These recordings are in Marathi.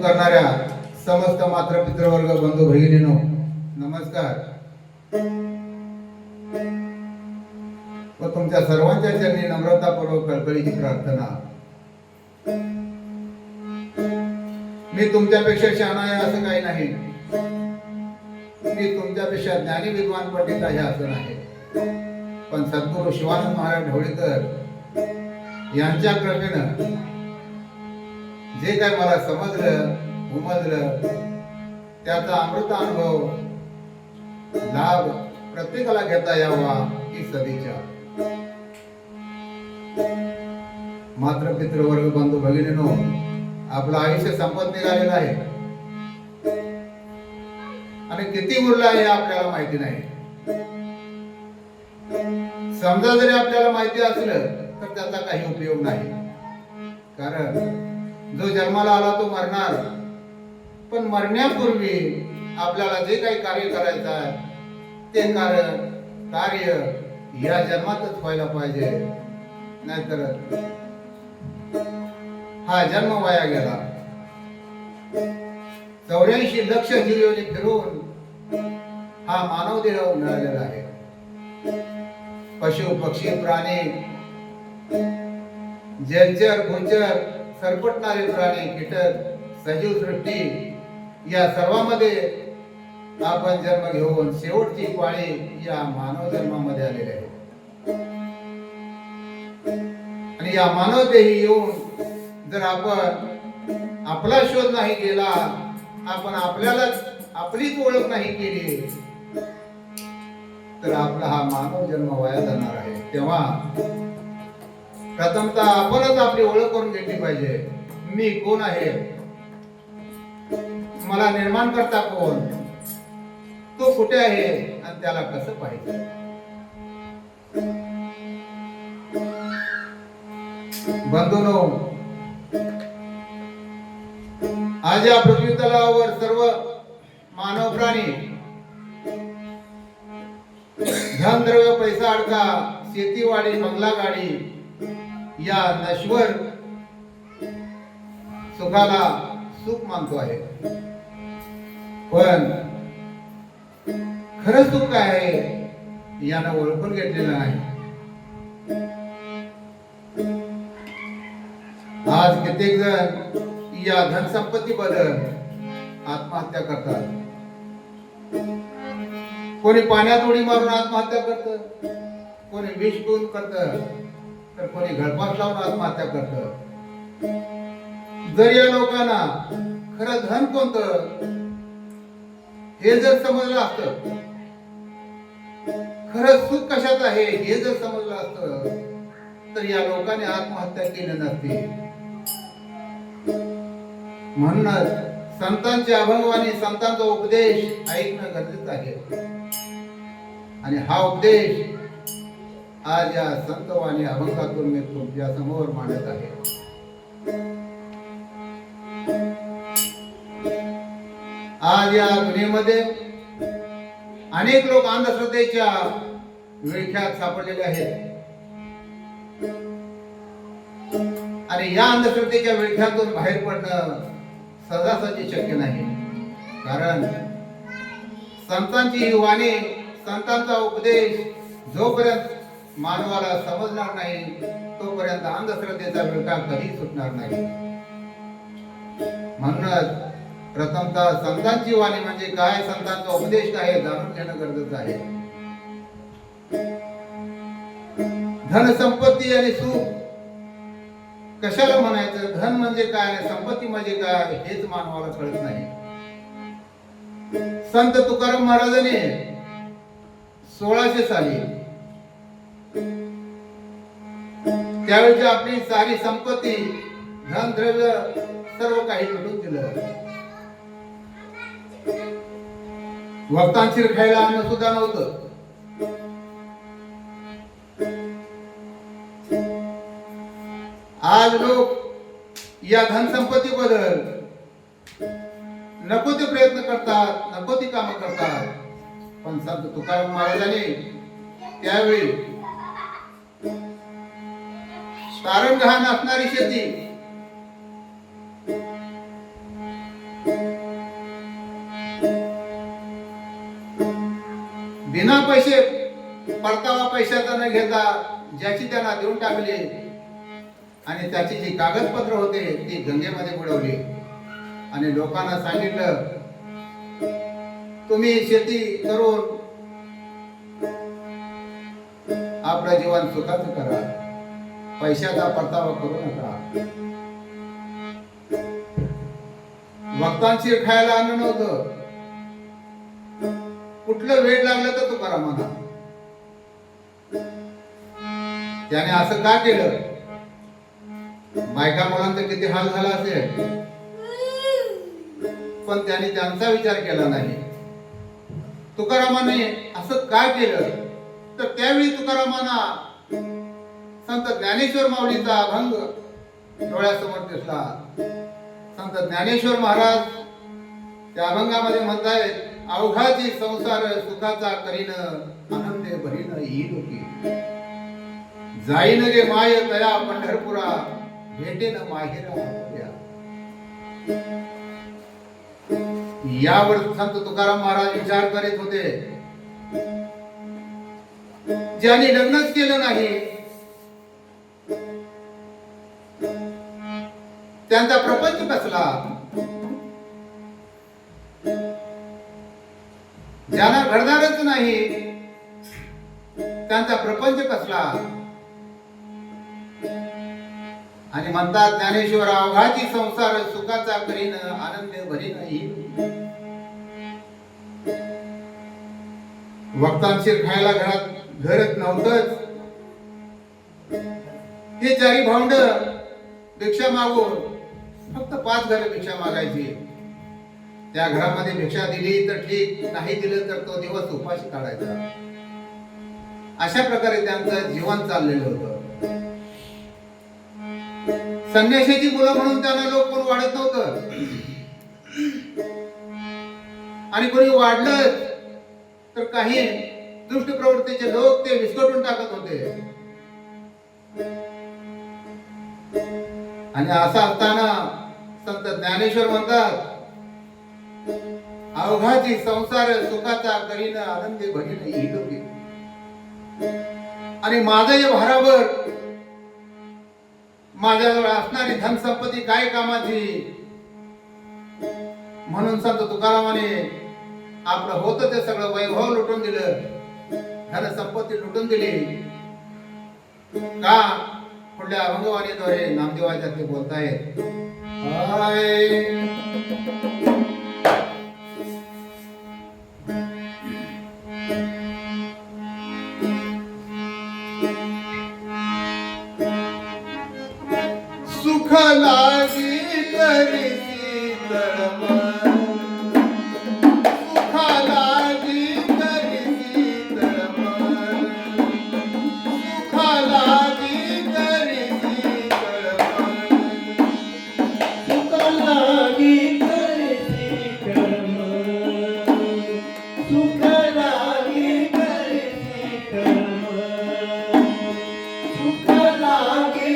करणाऱ्या समस्त मात्र पितृवर्ग बंधू भगिनीनो नमस्कार व तुमच्या सर्वांच्या चरणी नम्रतापूर्वक कळकळीची प्रार्थना। मी तुमच्यापेक्षा शहाणा आहे असं काही नाही, मी तुमच्यापेक्षा ज्ञानी विद्वान पंडित आहे असं नाही, पण सद्गुरू शिवानंद महाराज ढवळीकर यांच्या कृपेनं जे काय मला समजलं उमजलं त्याचा अमृत अनुभव लाभ प्रत्येकाला घेता यावा ही सदिच्छा। मात्र पितृवर्ग बंधू भगिनीनो, आपलं आयुष्य संपत निघालेलं आहे आणि किती उरलं आहे आपल्याला माहिती नाही। समजा जरी आपल्याला माहिती असलं तर त्याचा काही उपयोग नाही, कारण जो जन्माला आला तो मरणार, पण मरण्यापूर्वी आपल्याला जे काही कार्य करायचं आहे ते कार्य या जन्मातच व्हायला पाहिजे, नाहीतर हा जन्म वाया गेला। 84 लक्ष जीवने फिरून हा मानव देह मिळालेला आहे। पशु पक्षी प्राणी जलचर भूचर सरपटणारे प्राणी कीटक सजीव सृष्टी या सर्वांमध्ये आपण जन्म घेऊन शेवटची पाळी या मानव जन्मामध्ये आलेले आहे। आणि या मानव देही येऊन जर आपण आपला शोध नाही केला, आपण आपल्यालाच आपलीच ओळख नाही केली तर आपला हा मानव जन्म वाया जाणार आहे। तेव्हा प्रथमतः आपणच आपली ओळख करून घेतली पाहिजे। मी कोण आहे, मला निर्माण करता कोण, तो कुठे आहे आणि त्याला कसं पाहिजे। बंधूंनो, आज या पृथ्वी तलावावर सर्व मानव प्राणी धन द्रव्य पैसा अडका शेतीवाडी बंगला गाडी या नश्वर सुखाला सुख मानतो आहे, पण खरं सुख काय आहे यानं ओळखून घेतलेलं नाही। आज कित्येक जण या धनसंपत्ती बद्दल आत्महत्या करतात, कोणी पाण्यात उडी मारून आत्महत्या करत, कोणी विष पिऊन करत, तर कोणी गळफास लावून आत्महत्या करत। जर या लोकांना खरं धन कोणतं हे जर समजलं असतं, खरं सुख कशात आहे हे जर समजलं असतं, तर या लोकांनी आत्महत्या केली नसती। म्हणूनच संतांचे अभंगवाणी संतांचा उपदेश ऐकणं गरजेचं आहे, आणि हा उपदेश आज या संतवाणी अभंगातून मी तुमच्या समोर मांडत आहे। आज या दुनियेमध्ये अनेक लोक अंधश्रद्धेच्या विळख्यात सापडलेले आहेत, आणि या अंधश्रद्धेच्या विळख्यातून बाहेर पडणं सहजासहजी शक्य नाही, कारण संतांची ही वाणी संतांचा उपदेश जोपर्यंत मानवाला समजणार नाही तोपर्यंत अंधश्रद्धेचा विळखा कधी सुटणार नाही। म्हणूनच प्रथमतः संतांची वाणी म्हणजे काय, संतांचा उपदेश काय हे जाणून घेणं गरजेचं आहे। धन संपत्ती आणि सुख कशाला म्हणायचं, धन म्हणजे काय आणि संपत्ती म्हणजे काय हेच मानवाला कळत नाही। संत तुकाराम महाराजांनी 1600 साली त्यावेळी आपली सारी संपत्ती धन द्रव्य सर्व काही लुटून दिलं। वक्तांशीर खायला अन्न सुद्धा नव्हतं। आज लोक या धन संपत्ती बद्दल नको ते प्रयत्न करतात, नको ती कामं करतात, पण संत तुकाराम महाराजांनी त्यावेळी तारण गहाण असणारी शेती बिना पैसे परतावा पैशाचा न घेता ज्याची त्यांना देऊन टाकली आणि त्याची जी कागदपत्र होते ती गंगेमध्ये बुडवली आणि लोकांना सांगितलं तुम्ही शेती करून आपलं जीवन सुखाचं करा, पैशाचा परतावा करू नका. भक्तांची खायला अन्न नव्हतं. कुठलं वेळ लागलं तर तुकारामांना. त्याने असं का केलं? बायका मुलांचा किती हाल झाला असेल, पण त्याने त्यांचा विचार केला नाही. तुकारामाने असं का केलं? तर त्यावेळी तुकारामांना संत ज्ञानेश्वर माऊलीचा अभंग डोळ्यासमोर दिसला. संत ज्ञानेश्वर महाराज त्या अभंगामध्ये म्हणतायत, अवघाची संसार सुखाचा करीन, आनंदे भरीन ही लोकी. जाईन गे माय तया पंढरपुरा, भेटेन माहेरा. यावर संत तुकाराम महाराज विचार करीत होते. ज्यांनी लग्नच केलं नाही त्यांचा प्रपंच कसला? ज्यांना घडणारच नाही त्यांचा प्रपंच कसला? आणि म्हणतात ज्ञानेश्वर, अवघाची संसार सुखाचा करीन, आनंद भरीन ही. भक्तांशी खायला घरात घरच नव्हतंच. हे चारी भावंड भिक्षा मागून फक्त 5 घरं भिक्षा मागायची. त्या घरामध्ये भिक्षा दिली तर ठीक, नाही दिलं तर तो दिवस उपाशी काढायचा. अशा प्रकारे त्यांचं जीवन चाललेलं होतं. संन्याशाची मुलं म्हणून त्यांना लोक कोण वाढत नव्हतं आणि कोणी वाढलं तर काही दुष्ट प्रवृत्तीचे लोक ते विस्कटून टाकत होते. आणि असं असताना संत ज्ञानेश्वर म्हणतात, अवघाची संसार सुखाचा करीन, आनंदे भरीन ही लोकी. आणि माझं हे भाराभर माझ्याजवळ असणारी धनसंपत्ती काय कामाची? म्हणून संत तुकारामाने आपलं होतं ते सगळं वैभव लुटून दिलं, धनसंपत्ती लुटून दिली. का? पुढल्या अभंगवाणीद्वारे नामदेवाच्या ते बोलतायत, सुख लागी करीसी तळमळ, सुख लागी करीसी तळमळ, सुख लागी करीसी तळमळ, सुख लागी करीसी तळमळ, सुख लागी करीसी तळमळ, सुख लागी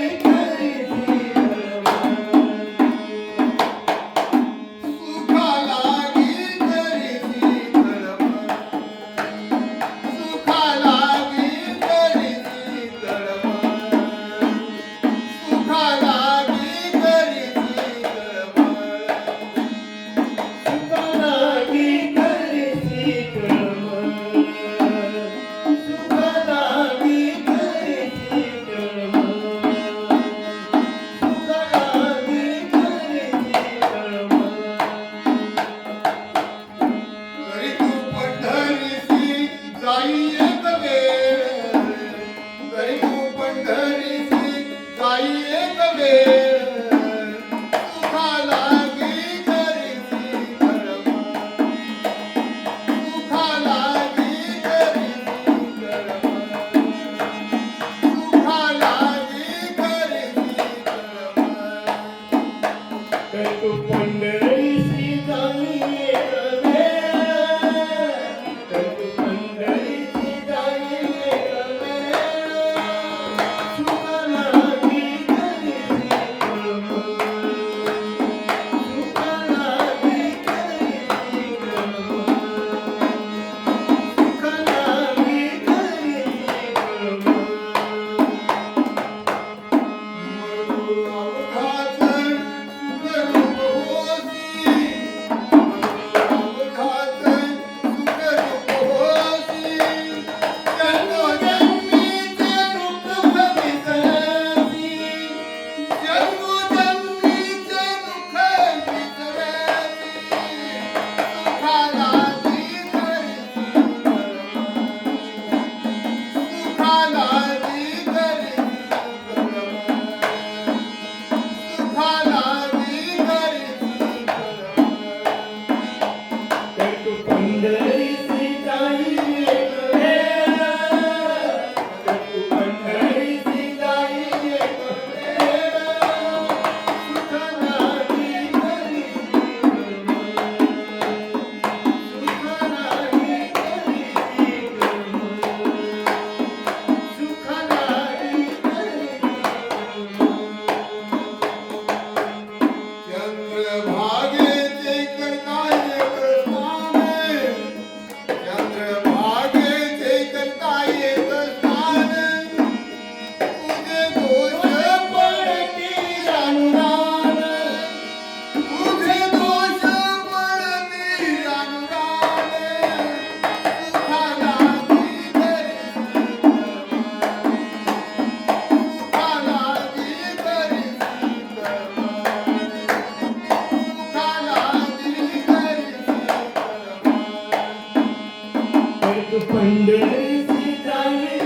पंढरीची झाली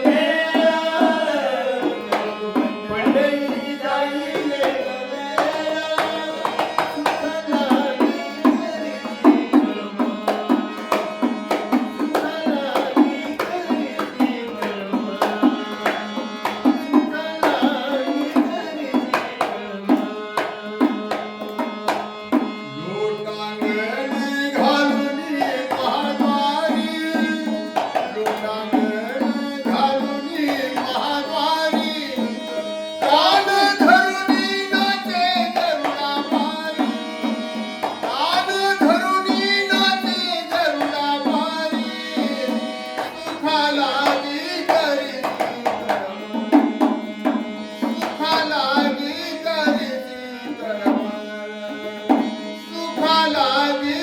वेळा, पंढरीची झाली वेळा, सुख लागी करीती कर्म, सुख लागी करीती कर्म, सुख लागी करीती कर्म. लोटांगण घालून महाद्वारी, लोटांगण घालून महाद्वारी, कान धरून नाचे गरुडामारी, कान धरून नाचे गरुडामारी, सुखा लागी करीती कर्म, सुखा लागी करीती कर्म, सुखा लागी